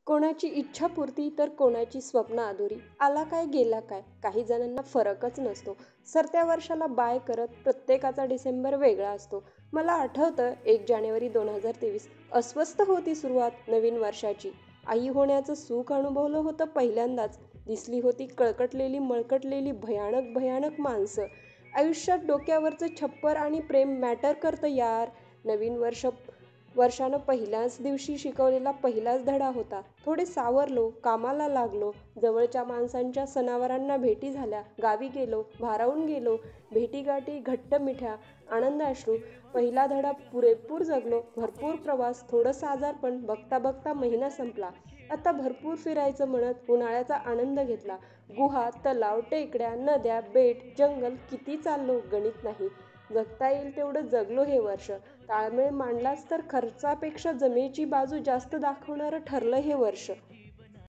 कोणाची इच्छापूर्ती तर कोणाची स्वप्न अधुरी. आला काय गेला काय, काही जणांना फरकच नसतो. सरत्या वर्षाला बाय करत प्रत्येकाचा डिसेंबर वेगळा असतो. मला आठवतं 1 जानेवारी 2023. अस्वस्थ होती सुरुवात नवीन वर्षाची. आई होण्याचं सुख अनुभवलं होतं पहिल्यांदाच. दिसली होती कळकटलेली मळकटलेली भयानक भयानक माणसं. आयुष्यात डोक्यावरचं छप्पर आणि प्रेम मॅटर करतं यार. नवीन वर्षानं पहिल्याच दिवशी शिकवलेला पहिलाच धडा होता. थोडे सावरलो, कामाला लागलो, जवळच्या माणसांच्या सणावारांना भेटी झाल्या, गावी गेलो, भारावून गेलो, भेटीगाठी घट्ट मिठ्या, आनंदाश्रू. पहिला धडा पुरेपूर जगलो, भरपूर प्रवास, थोडंसं आजारपण, बघता बघता महिना संपला. आता भरपूर फिरायचं म्हणत उन्हाळ्याचा आनंद घेतला. गुहा, तलाव, टेकड्या, नद्या, बेट, जंगल किती चाललो गणित नाही. जगता येईल तेवढं जगलो हे वर्ष. ताळमेळ मांडलाच तर खर्चापेक्षा जमेची बाजू जास्त दाखवणारं ठरलं हे वर्ष.